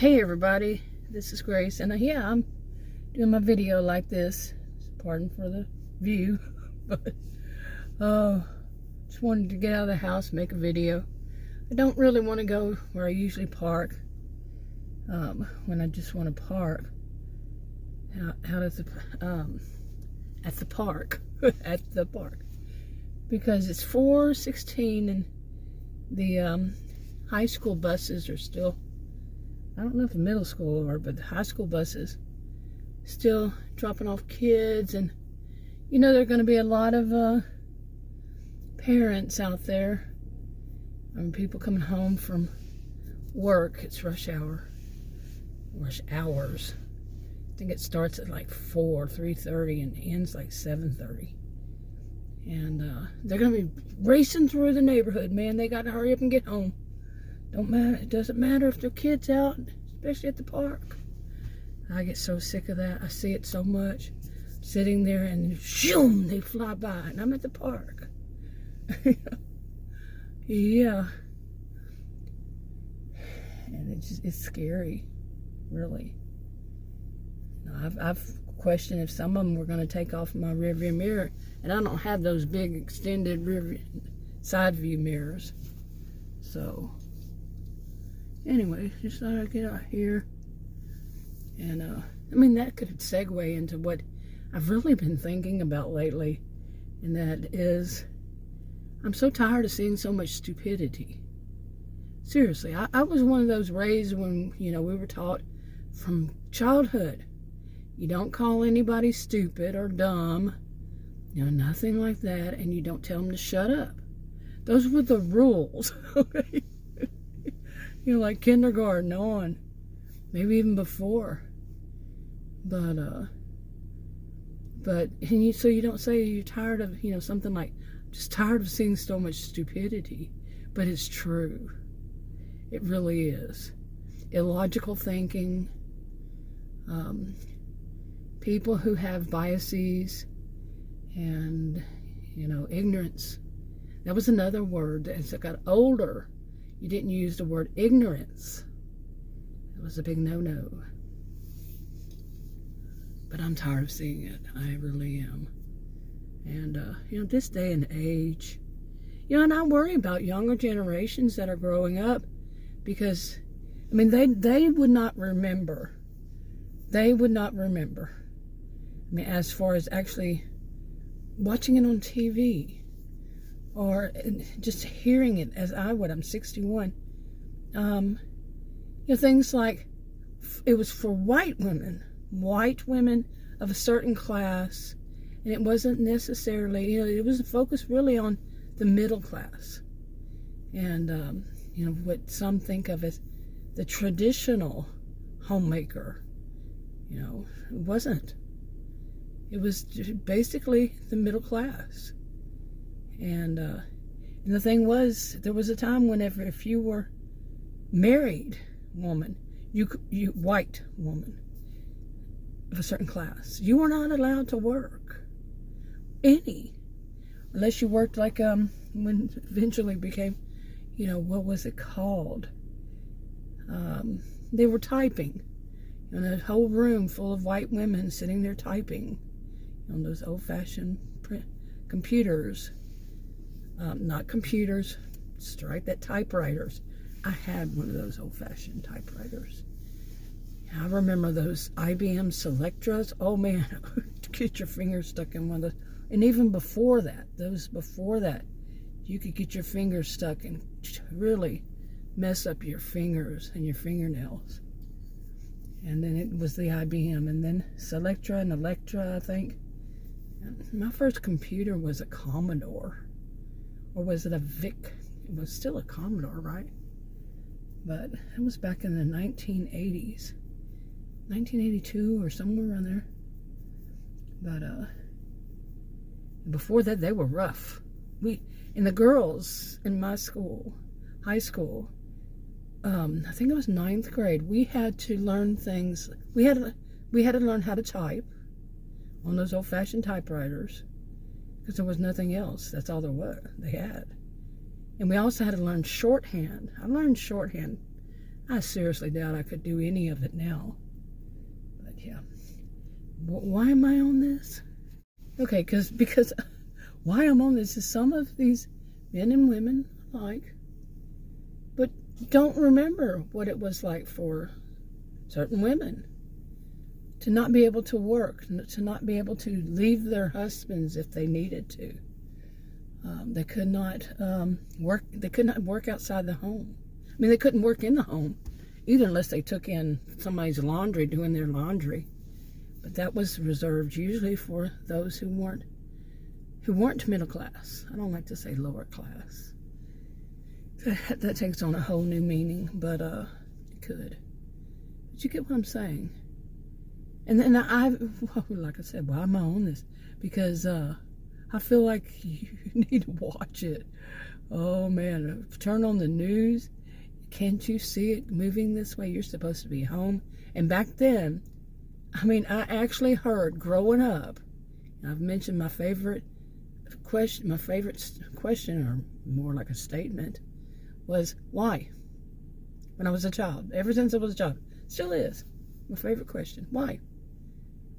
Hey everybody, this is Grace, and yeah, I'm doing my video like this. Pardon for the view, but just wanted to get out of the house, make a video. I don't really want to go where I usually park when I just want to park out at the park at the park, because it's 4:16 and the high school buses are still, I don't know if the middle school are, but the high school buses still dropping off kids. And you know, there are going to be a lot of parents out there, people coming home from work. It's rush hours. I think it starts at like 3:30 and ends like 7:30. And they're going to be racing through the neighborhood, man. They got to hurry up and get home. Don't matter. It doesn't matter if their kids out, especially at the park. I get so sick of that. I see it so much. Sitting there and shoom, they fly by, and I'm at the park. Yeah. And it's scary, really. You know, I've questioned if some of them were going to take off my rear view mirror, and I don't have those big extended side view mirrors. So anyway, just thought I'd get out here. And I mean, that could segue into what I've really been thinking about lately, and that is, I'm so tired of seeing so much stupidity. Seriously, I was one of those raised when, you know, we were taught from childhood, you don't call anybody stupid or dumb, you know, nothing like that, and you don't tell them to shut up. Those were the rules, okay? You know, like kindergarten on, maybe even before. But so you don't say you're tired of, you know, something like, just tired of seeing so much stupidity. But it's true. It really is. Illogical thinking, people who have biases, and, you know, ignorance. That was another word. As I got older, you didn't use the word ignorance. It was a big no-no. But I'm tired of seeing it. I really am. And, you know, this day and age, you know, and I worry about younger generations that are growing up, because, I mean, they would not remember. They would not remember. I mean, as far as actually watching it on TV, or just hearing it as I would. I'm 61. You know, things like, it was for white women of a certain class, and it wasn't necessarily, you know, it was focused really on the middle class, and you know, what some think of as the traditional homemaker. You know, it wasn't. It was basically the middle class. And the thing was, there was a time whenever, if you were married woman, you white woman of a certain class, you were not allowed to work unless you worked like when eventually became, you know, what was it called? They were typing in a whole room full of white women sitting there typing on those old-fashioned computers. Not computers, strike that, typewriters. I had one of those old-fashioned typewriters. I remember those IBM Selectras. Oh man, get your fingers stuck in one of those. And even before that, you could get your fingers stuck and really mess up your fingers and your fingernails. And then it was the IBM, and then Selectra and Electra, I think. My first computer was a Commodore. Or was it a VIC? It was still a Commodore, right? But it was back in the 1980s. 1982 or somewhere around there. But before that, they were rough. And the girls in my school, high school, I think it was 9th grade, we had to learn things. We had to learn how to type on those old-fashioned typewriters, because there was nothing else. That's all they had. And we also had to learn shorthand. I learned shorthand I seriously doubt I could do any of it now. But yeah. Why am I on this? Okay, because why I'm on this is some of these men and women alike, but don't remember what it was like for certain women to not be able to work, to not be able to leave their husbands if they needed to. They could not work. They could not work outside the home. I mean, they couldn't work in the home either, unless they took in somebody's laundry, doing their laundry. But that was reserved usually for those who weren't middle class. I don't like to say lower class. That takes on a whole new meaning, but it could. But you get what I'm saying. And then like I said, why am I on this? Because I feel like you need to watch it. Oh man, turn on the news. Can't you see it moving this way? You're supposed to be home. And back then, I mean, I actually heard growing up, I've mentioned my favorite question, or more like a statement, was why? When I was a child, ever since I was a child, still is my favorite question. Why?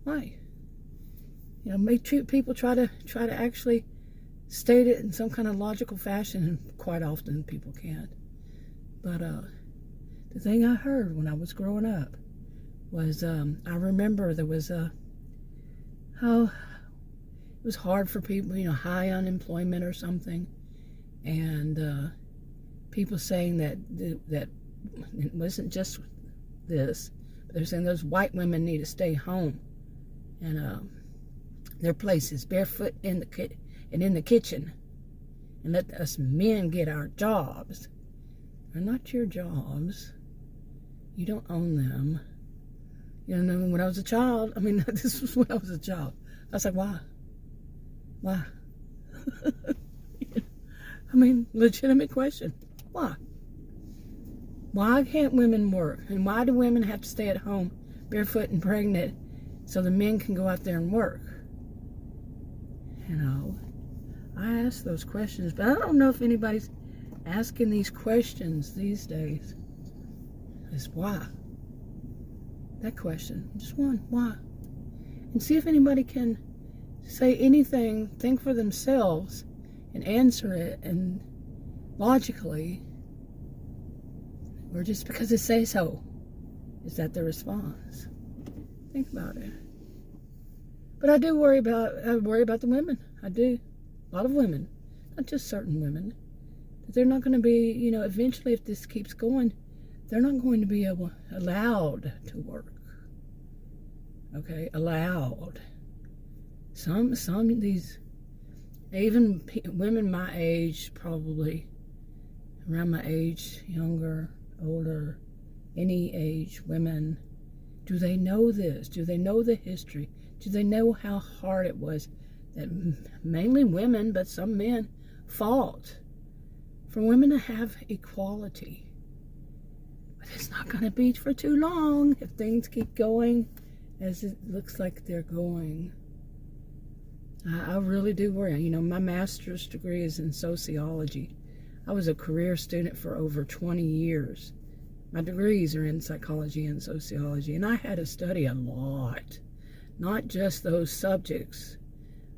Why? You know, make people try to actually state it in some kind of logical fashion, and quite often people can't. But the thing I heard when I was growing up was, I remember there was it was hard for people, you know, high unemployment or something, and people saying that it wasn't just this, but they're saying those white women need to stay home and their places barefoot in the kitchen, and let us men get our jobs. They're not your jobs. You don't own them. You know, when I was a child, I mean, this was when I was a child. I was like, why? Why? I mean, legitimate question. Why? Why can't women work? And why do women have to stay at home barefoot and pregnant so the men can go out there and work? You know, I ask those questions, but I don't know if anybody's asking these questions these days. Is why? That question, just one, why? And see if anybody can say anything, think for themselves, and answer it, and logically, or just because they say so. Is that the response? Think about it. But I worry about the women. I do. A lot of women, not just certain women. That they're not going to be, you know, eventually if this keeps going, they're not going to be allowed to work. Okay, allowed. Some of these, even women my age, probably around my age, younger, older, any age, women, do they know this? Do they know the history? Do they know how hard it was that mainly women, but some men, fought for women to have equality? But it's not going to be for too long if things keep going as it looks like they're going. I really do worry. You know, my master's degree is in sociology. I was a career student for over 20 years. My degrees are in psychology and sociology, and I had to study a lot, not just those subjects.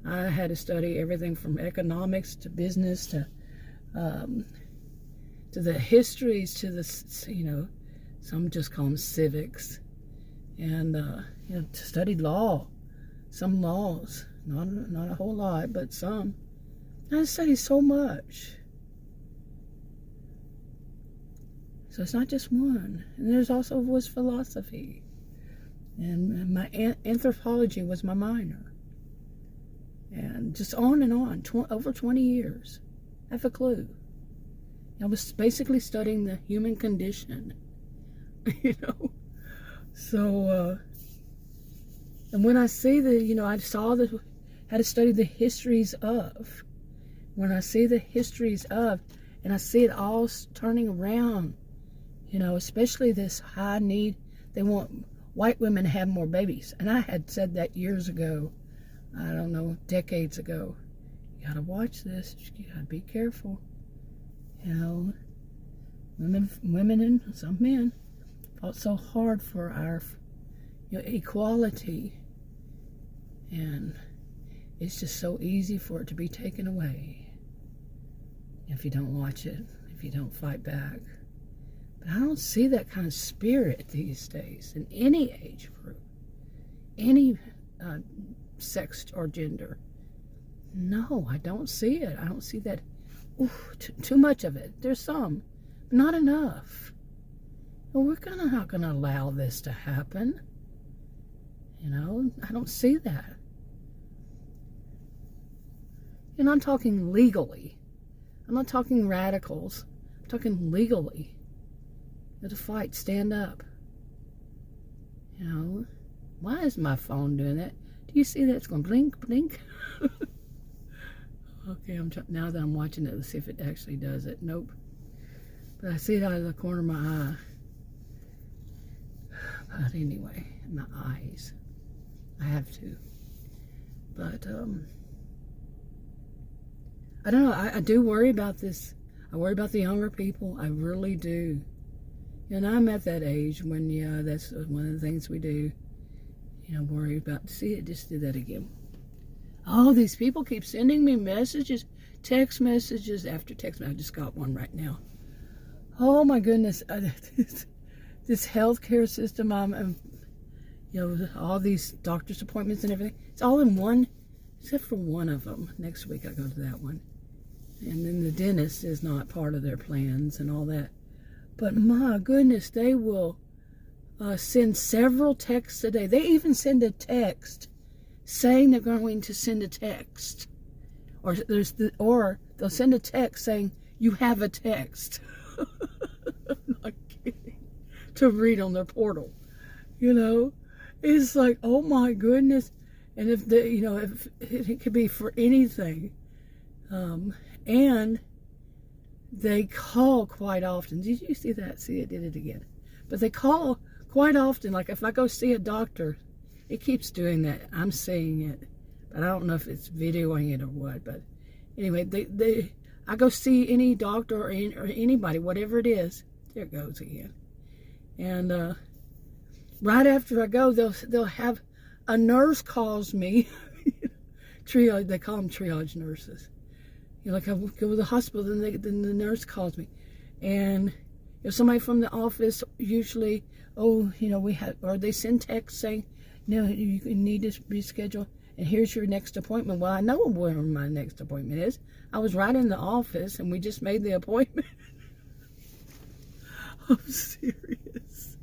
I had to study everything from economics to business to the histories to the, you know, some just call them civics, and you know, studied law, some laws, not a whole lot, but some. I studied so much. So it's not just one. And there's also was philosophy. And my anthropology was my minor. And just on and on, over 20 years. I have a clue. I was basically studying the human condition. You know? So, and when I see I had to study the histories of. When I see the histories of, and I see it all turning around, you know, especially this high need, they want white women to have more babies. And I had said that years ago, I don't know, decades ago. You gotta watch this, you gotta be careful, you know. Women and some men fought so hard for our, equality, and it's just so easy for it to be taken away if you don't watch it, if you don't fight back. But I don't see that kind of spirit these days in any age group, any sex or gender. No, I don't see it. I don't see that. Too much of it. There's some, but not enough. Well, we're not gonna allow this to happen. I don't see that. And I'm talking legally. I'm not talking radicals. I'm talking legally. To fight, stand up. Why is my phone doing that? Do you see that? It's going blink, blink. Okay, now that I'm watching it, let's see if it actually does it. Nope. But I see it out of the corner of my eye. But anyway, my eyes. I have to. But, I don't know. I do worry about this. I worry about the younger people. I really do. And I'm at that age when, that's one of the things we do. Worry about. See, it just did that again. Oh, these people keep sending me messages, text messages after text. I just got one right now. Oh my goodness, this healthcare system. All these doctor's appointments and everything. It's all in one, except for one of them. Next week I go to that one, and then the dentist is not part of their plans and all that. But my goodness, they will send several texts a day. They even send a text saying they're going to send a text, or they'll send a text saying you have a text. I'm not kidding. To read on their portal, it's like, oh my goodness. And if if it could be for anything, and they call quite often. Did you see that? See, it did it again. But they call quite often. Like if I go see a doctor, it keeps doing that. I'm seeing it, but I don't know if it's videoing it or what. But anyway, I go see any doctor or anybody, whatever it is. There it goes again. And right after I go, they'll have a nurse calls me. Triage. They call them triage nurses. Like I go to the hospital, then the nurse calls me, and somebody from the office usually, we have, or they send text saying, no, you need to reschedule, and here's your next appointment. Well, I know where my next appointment is. I was right in the office, and we just made the appointment. I'm serious.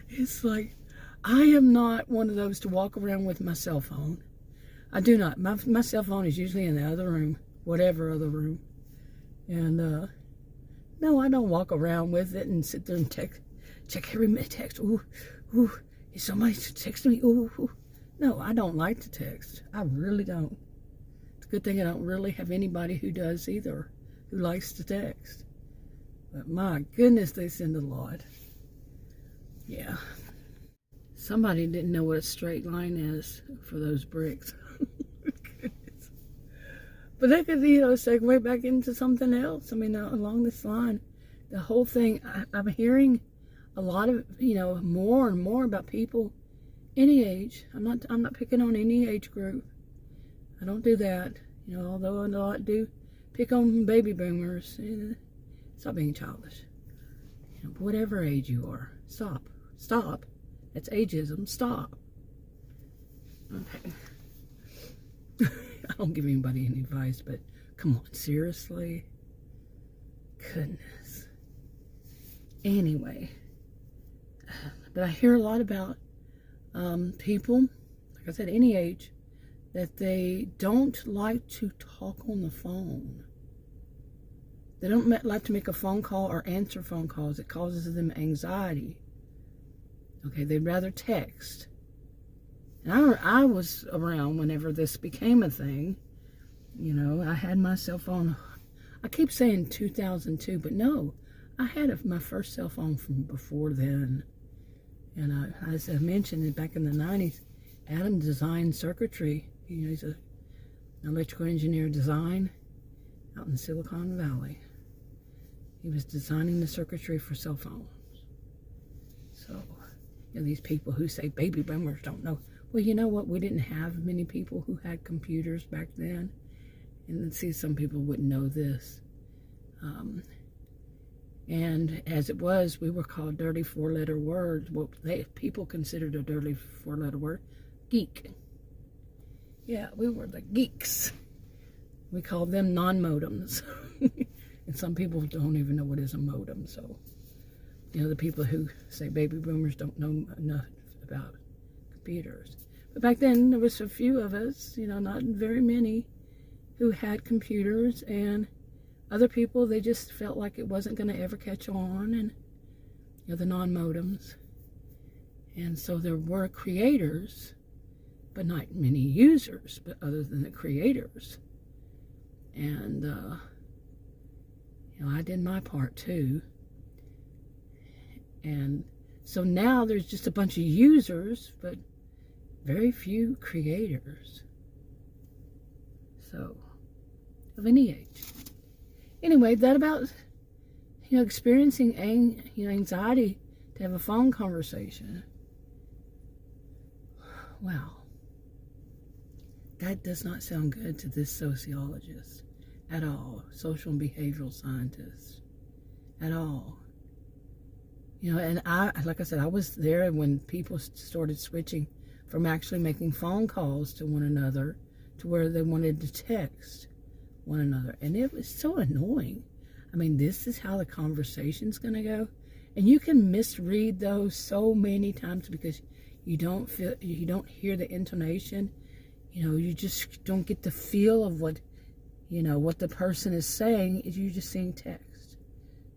It's like, I am not one of those to walk around with my cell phone. I do not. My cell phone is usually in the other room, whatever other room. And, no, I don't walk around with it and sit there and check every text. Ooh, is somebody texting me? Ooh. No, I don't like to text. I really don't. It's a good thing I don't really have anybody who does either, who likes to text. But my goodness, they send a lot. Yeah. Somebody didn't know what a straight line is for those bricks. Goodness. But they could, segue back into something else. I mean, along this line, the whole thing, I'm hearing a lot of, more and more about people any age. I'm not picking on any age group. I don't do that. Although a lot do pick on baby boomers. Stop being childish. Whatever age you are, stop. That's ageism. Stop. Okay. I don't give anybody any advice, but come on, seriously? Goodness. Anyway, but I hear a lot about people, like I said, any age, that they don't like to talk on the phone. They don't like to make a phone call or answer phone calls. It causes them anxiety. Okay, they'd rather text. And I was around whenever this became a thing. I had my cell phone. I keep saying 2002, but no, I had my first cell phone from before then. And as I mentioned, back in the 90s, Adam designed circuitry. He's an electrical engineer design out in Silicon Valley. He was designing the circuitry for cell phones. So, these people who say baby boomers don't know. Well, you know what? We didn't have many people who had computers back then. And see, some people wouldn't know this. And as it was, we were called dirty four-letter words. What people considered a dirty four-letter word, geek. Yeah, we were the geeks. We called them non-modems. And some people don't even know what is a modem. So, the people who say baby boomers don't know enough about computers. But back then, there was a few of us, not very many, who had computers, and other people, they just felt like it wasn't going to ever catch on, and the non-modems. And so there were creators, but not many users, but other than the creators. And, I did my part too. And so now there's just a bunch of users, but very few creators. So, of any age. Anyway, that about, experiencing anxiety to have a phone conversation. Wow. That does not sound good to this sociologist at all. Social and behavioral scientist. At all. And like I said, I was there when people started switching from actually making phone calls to one another to where they wanted to text one another. And it was so annoying. I mean, this is how the conversation's going to go. And you can misread those so many times because you don't hear the intonation. You just don't get the feel of what the person is saying. You're just seeing text.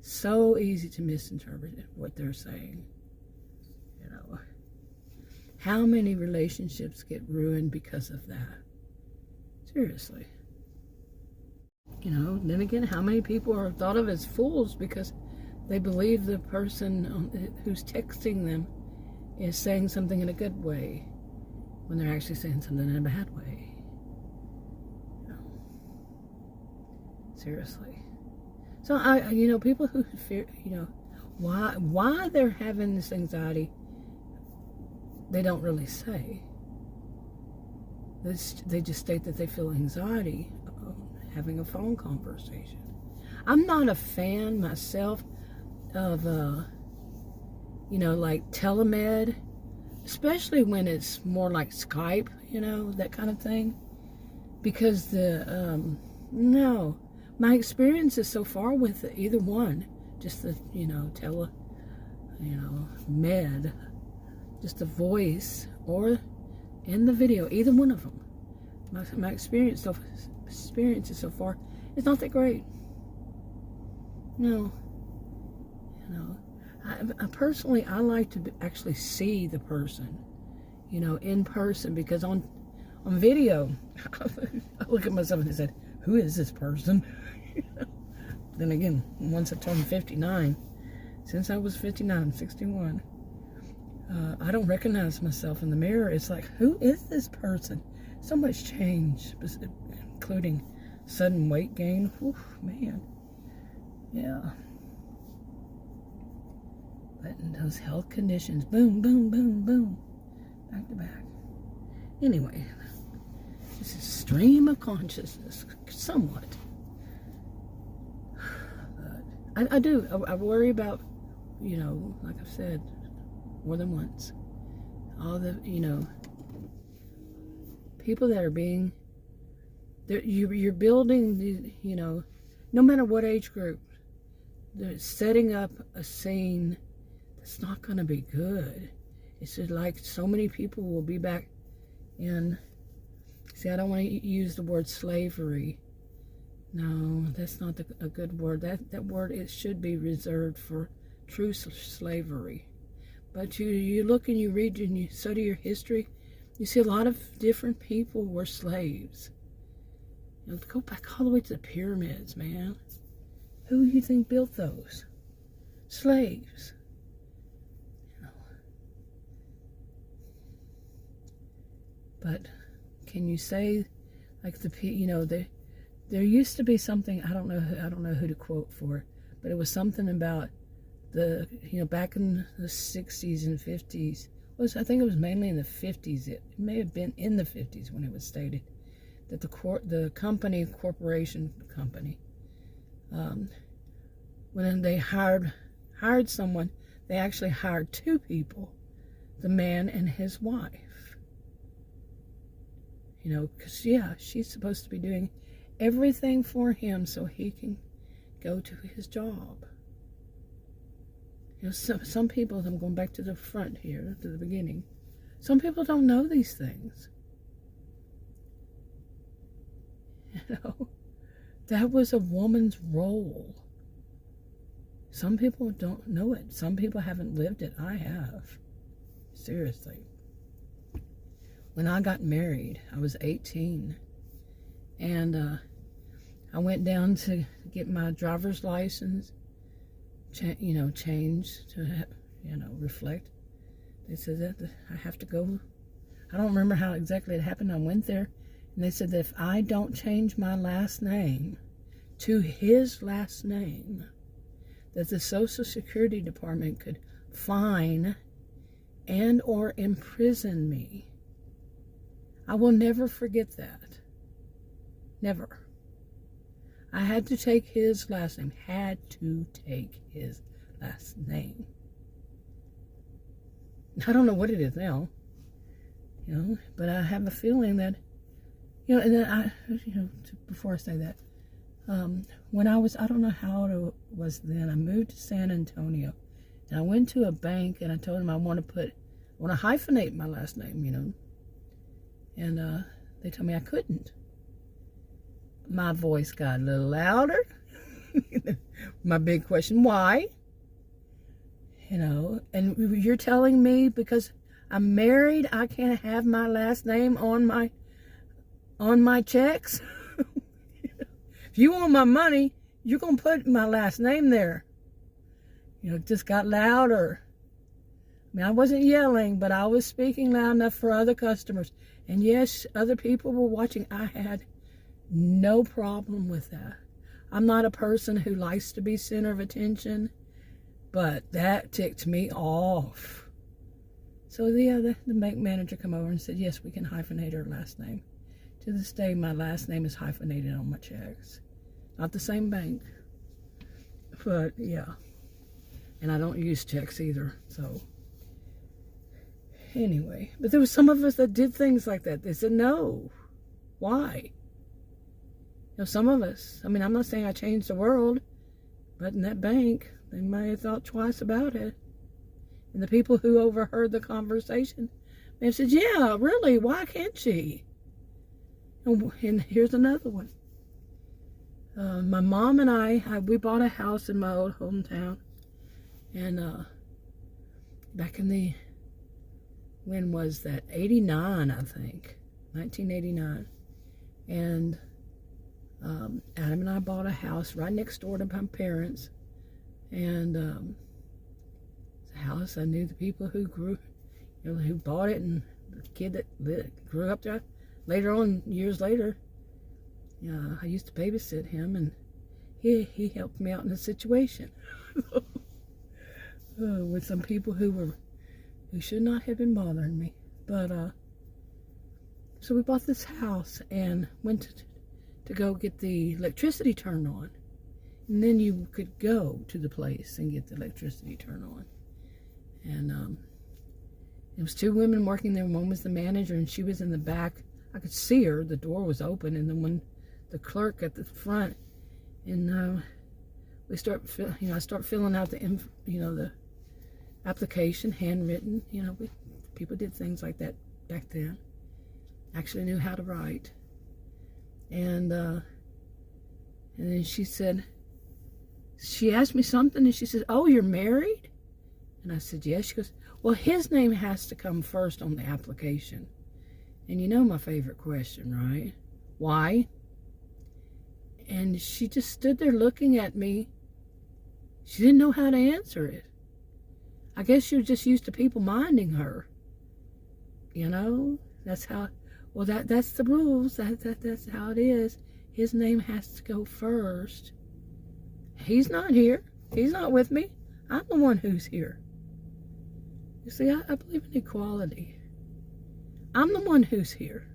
So easy to misinterpret what they're saying. How many relationships get ruined because of that? Seriously. Then again, how many people are thought of as fools because they believe the person who's texting them is saying something in a good way when they're actually saying something in a bad way. Seriously. So people who fear, why they're having this anxiety, they don't really say. They just state that they feel anxiety having a phone conversation. I'm not a fan myself of, like telemed, especially when it's more like Skype, that kind of thing. Because no, my experiences so far with either one, just the, med, just the voice or in the video, either one of them. My experiences so far is not that great. No. I personally, I like to actually see the person, in person, because on video, I look at myself and I said, who is this person? Then again, once I turned 59, since I was 59, I'm 61, I don't recognize myself in the mirror. It's like, who is this person? So much change, including sudden weight gain. Oof, man. Yeah. But in those health conditions, boom, boom, boom, boom, back to back. Anyway, this is stream of consciousness, somewhat. But I worry about, like I've said more than once, all the, people that are being, you're building, no matter what age group, they're setting up a scene that's not going to be good. It's just like so many people will be back in, see, I don't want to use the word slavery. No, that's not a good word. That word, it should be reserved for true slavery. But you look and you read and you study your history, you see a lot of different people were slaves. Go back all the way to the pyramids, man. Who do you think built those? Slaves. But can you say, like there used to be something, I don't know who to quote for, but it was something about back in the 60s and 50s. I think it was mainly in the 50s. It may have been in the 50s when it was stated that the corporation company, when they hired someone, they actually hired two people, the man and his wife. Because she's supposed to be doing everything for him so he can go to his job. Some people, I'm going back to the front here, to the beginning, some people don't know these things. That was a woman's role. Some people don't know it. Some people haven't lived it. I have. Seriously. When I got married, I was 18. And I went down to get my driver's license, changed to, reflect. They said that I have to go. I don't remember how exactly it happened. I went there, and they said that if I don't change my last name to his last name, that the Social Security Department could fine and or imprison me. I will never forget that. Never. I had to take his last name. Had to take his last name. I don't know what it is now, but I have a feeling that, and then before I say that, when I don't know how it was then, I moved to San Antonio, and I went to a bank, and I told them I want to hyphenate my last name, and they told me I couldn't. My voice got a little louder. My big question, why? And you're telling me because I'm married, I can't have my last name on my checks? If you want my money, you're going to put my last name there. It just got louder. I wasn't yelling, but I was speaking loud enough for other customers. And yes, other people were watching. I had no problem with that. I'm not a person who likes to be center of attention, but that ticked me off. So the bank manager come over and said, yes, we can hyphenate her last name. To this day, my last name is hyphenated on my checks. Not the same bank, but yeah. And I don't use checks either, so. Anyway, but there was some of us that did things like that. They said, no. Why? Some of us, I'm not saying I changed the world, but in that bank, they may have thought twice about it. And the people who overheard the conversation may have said, yeah, really, why can't she? And here's another one. My mom and I, we bought a house in my old hometown. And back in when was that? 89, I think. 1989. And Adam and I bought a house right next door to my parents. And the house, I knew the people who who bought it, and the kid that grew up there. Later on, years later, I used to babysit him, and he helped me out in a situation with some people who should not have been bothering me. But so we bought this house and went to go get the electricity turned on, and then you could go to the place and get the electricity turned on. And it was two women working there. One was the manager, and she was in the back. I could see her. The door was open, and then when the clerk at the front, and I start filling out the application, handwritten. People did things like that back then. Actually knew how to write. And then she asked me something, and she said, "Oh, you're married?" And I said, "Yes." She goes, "Well, his name has to come first on the application." And my favorite question, right? Why? And she just stood there looking at me. She didn't know how to answer it. I guess she was just used to people minding her. That's how, well, that's the rules. That's how it is. His name has to go first. He's not here. He's not with me. I'm the one who's here. You see, I believe in equality. I'm the one who's here.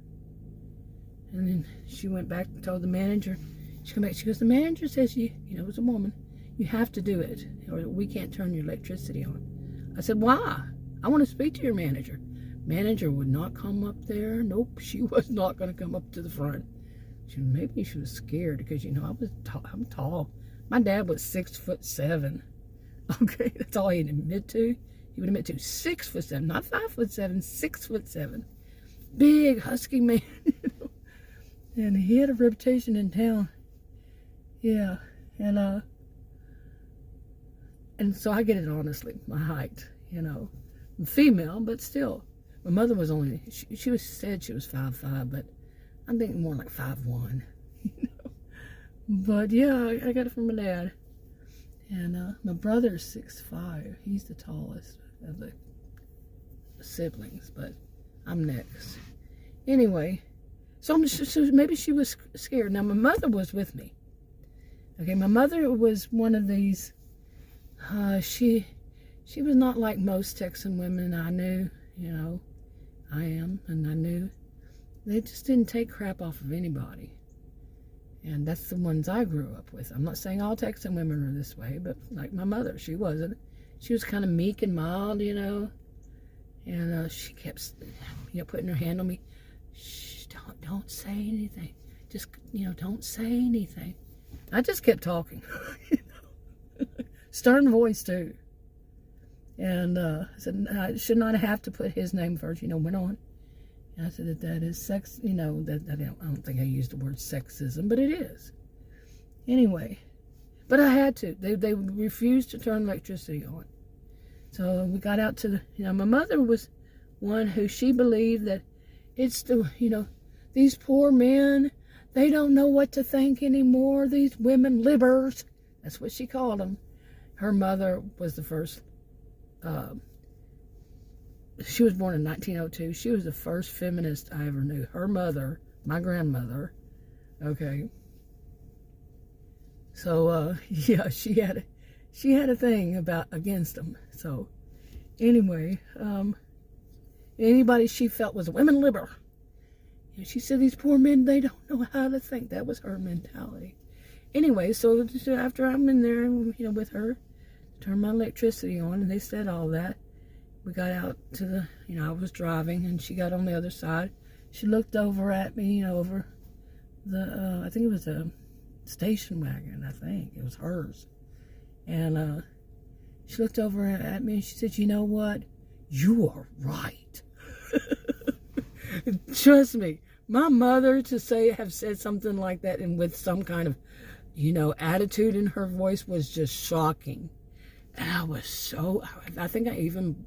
And then she went back and told the manager. She came back. She goes, the manager says it was a woman. You have to do it, or we can't turn your electricity on. I said, why? I want to speak to your manager. Manager would not come up there. Nope, she was not going to come up to the front. Maybe she was scared because, I'm tall. My dad was 6'7". Okay, that's all he'd admit to. He would admit to 6'7", not 5'7", 6'7". Big, husky man, And he had a reputation in town. Yeah, and so I get it honestly, my height, I'm female, but still. My mother was only, she said she was 5'5", but I'm thinking more like 5'1", But yeah, I got it from my dad. And my brother's 6'5". He's the tallest of the siblings, but I'm next. Anyway, so maybe she was scared. Now, my mother was with me. Okay, my mother was one of these, she was not like most Texan women I knew, I am, and I knew. They just didn't take crap off of anybody. And that's the ones I grew up with. I'm not saying all Texan women are this way, but like my mother, she wasn't. She was kind of meek and mild, And she kept, putting her hand on me. Shh, don't say anything. Just, don't say anything. I just kept talking, Stern voice, too. And I said, I should not have to put his name first, went on. And I said that is sex, I don't think I used the word sexism, but it is. Anyway, but I had to. They refused to turn electricity on. So we got out to the, my mother was one who she believed that it's the, these poor men, they don't know what to think anymore. These women libbers, that's what she called them. Her mother was the first, she was born in 1902. She was the first feminist I ever knew. Her mother, my grandmother, okay. So, yeah, she had a thing against them. So, anyway, anybody she felt was a women libber. And she said, these poor men, they don't know how to think. That was her mentality. Anyway, so after I'm in there, with her, turned my electricity on, and they said all that. We got out to the, I was driving, and she got on the other side. She looked over at me, over the, I think it was a station wagon, I think. It was hers. And she looked over at me, and she said, you know what? You are right. Trust me, my mother have said something like that, and with some kind of, attitude in her voice was just shocking. And I was I think I even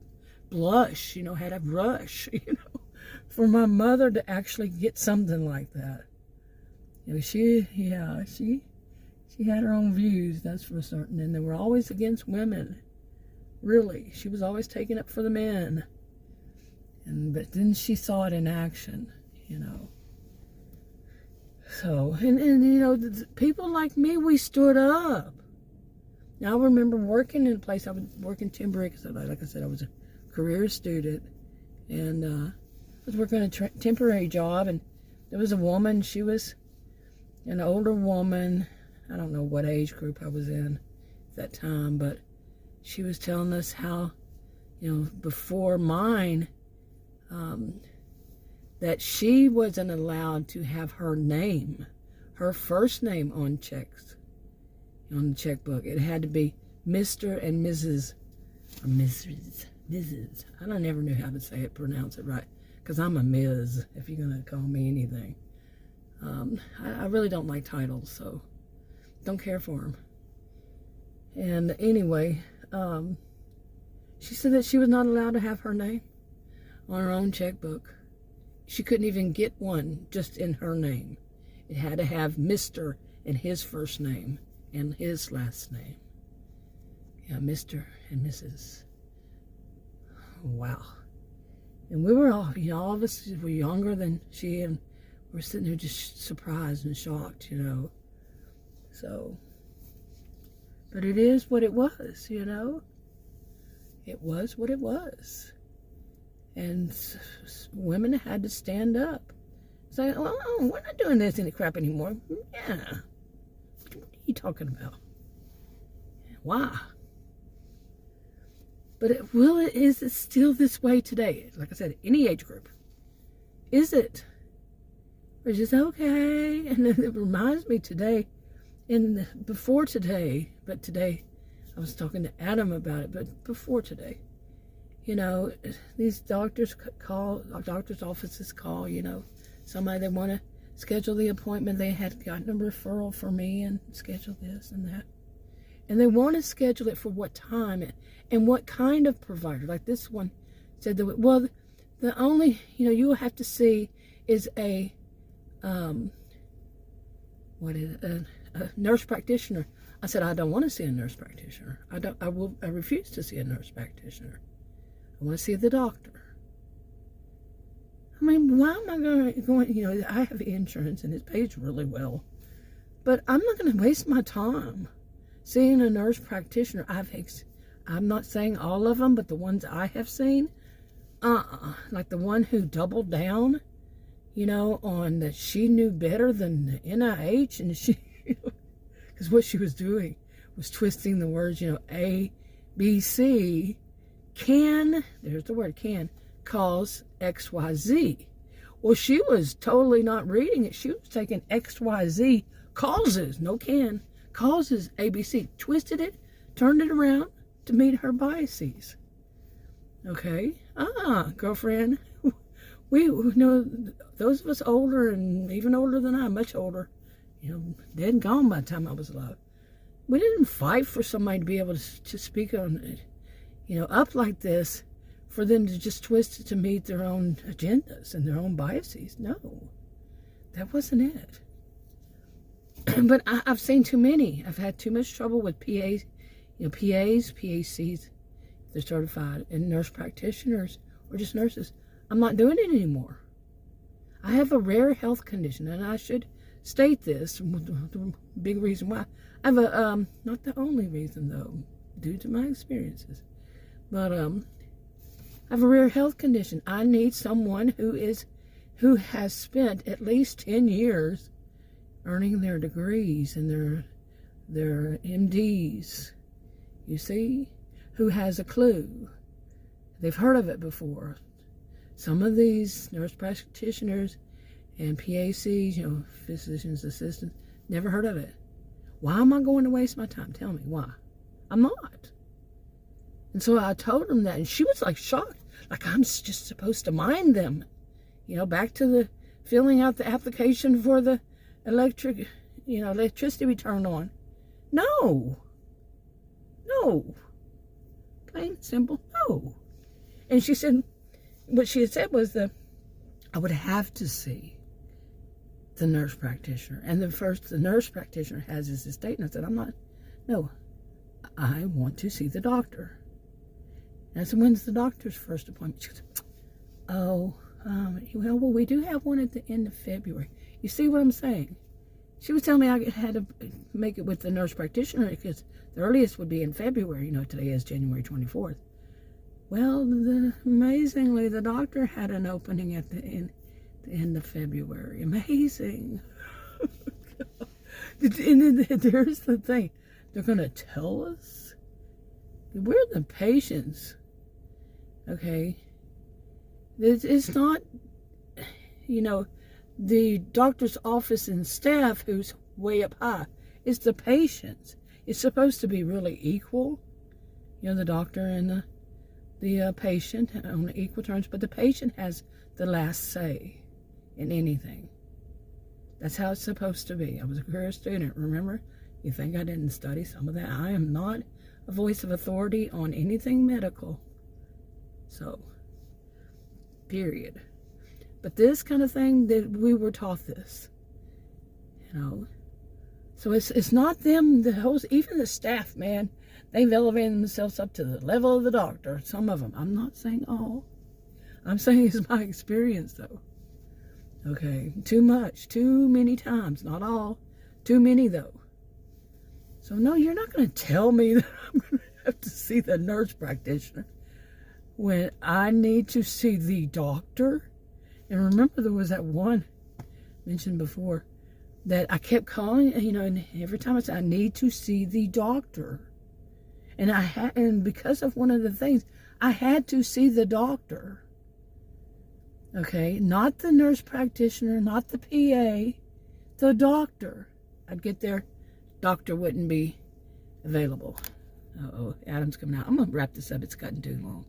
blush, had a brush, for my mother to actually get something like that. She had her own views, that's for certain, and they were always against women. Really, she was always taking up for the men. But then she saw it in action, So, and people like me, we stood up. Now, I remember working in a place, I would work in temporary, because like I said, I was a career student, and I was working a temporary job, and there was a woman, she was an older woman, I don't know what age group I was in at that time, but she was telling us how, before mine, that she wasn't allowed to have her name, her first name on checks, on the checkbook. It had to be Mr. and Mrs. or Mrs. I never knew how to say it, pronounce it right, because I'm a Ms. if you're going to call me anything. I really don't like titles, so don't care for them. And anyway, she said that she was not allowed to have her name on her own checkbook. She couldn't even get one just in her name. It had to have Mr. and his first name and his last name. Yeah, Mr. and Mrs. Wow. And we were all of us were younger than she, and we're sitting there just surprised and shocked, So, But it is what it was, you know. It was what it was. And women had to stand up. Say, oh, we're not doing this any crap anymore. Yeah. What are you talking about? Why? But is it still this way today? Like I said, any age group. Is it? Or just okay? And it reminds me today, before today, but today I was talking to Adam about it, but before today, you know, these doctors offices call, you know, somebody they want to schedule the appointment. They had gotten a referral for me and schedule this and that. And they want to schedule it for what time and what kind of provider. Like this one said, well, the only, you know, you will have to see is a nurse practitioner. I said, I don't want to see a nurse practitioner. I refuse to see a nurse practitioner. I want to see the doctor. I mean, why am I going, you know, I have insurance and it pays really well. But I'm not going to waste my time seeing a nurse practitioner. I'm not saying all of them, but the ones I have seen, like the one who doubled down, you know, on that she knew better than the NIH, and she, because what she was doing was twisting the words, you know, A, B, C, there's the word can, cause X, Y, Z. Well, she was totally not reading it. She was taking X, Y, Z causes, no can, causes ABC, twisted it, turned it around to meet her biases. Okay, girlfriend, we know those of us older and even older than I, much older, you know, dead and gone by the time I was alive. We didn't fight for somebody to be able to speak on it, you know, up like this, for them to just twist it to meet their own agendas and their own biases. No, that wasn't it. But I've seen too many. I've had too much trouble with PAs, you know, PACs, they're certified, and nurse practitioners or just nurses. I'm not doing it anymore. I have a rare health condition, and I should state this, the big reason why. I have a, not the only reason though, due to my experiences, but I have a rare health condition. I need someone who has spent at least 10 years earning their degrees and their MDs, you see, who has a clue. They've heard of it before. Some of these nurse practitioners and PACs, you know, physician's assistants, never heard of it. Why am I going to waste my time? Tell me why. I'm not. And so I told them that, and she was like shocked, like I'm just supposed to mind them. You know, back to the filling out the application for the electricity we turned on. No. Plain, simple, no. And she said, what she had said was I would have to see the nurse practitioner. And the nurse practitioner has his estate. And I said, no, I want to see the doctor. And I said, when's the doctor's first appointment? She goes, well, we do have one at the end of February. You see what I'm saying? She was telling me I had to make it with the nurse practitioner because the earliest would be in February. You know, today is January 24th. Well, amazingly, the doctor had an opening at the end of February. Amazing. And then there's the thing. They're going to tell us? We're the patients. Okay? It's not, you know, the doctor's office and staff who's way up high. It's the patients. It's supposed to be really equal. You know, the doctor and the patient on equal terms, but the patient has the last say in anything. That's how it's supposed to be. I was a career student, remember? You think I didn't study some of that? I am not a voice of authority on anything medical. So, period. But this kind of thing, that we were taught this, you know. So it's not them, even the staff, man, they've elevated themselves up to the level of the doctor. Some of them. I'm not saying all. I'm saying it's my experience, though. Okay, too much, too many times. Not all. Too many, though. So no, you're not going to tell me that I'm going to have to see the nurse practitioner when I need to see the doctor. And remember, there was that one mentioned before that I kept calling, and every time I said, I need to see the doctor. And because of one of the things, I had to see the doctor. Okay, not the nurse practitioner, not the PA, the doctor. I'd get there, doctor wouldn't be available. Uh-oh, Adam's coming out. I'm going to wrap this up. It's gotten too long.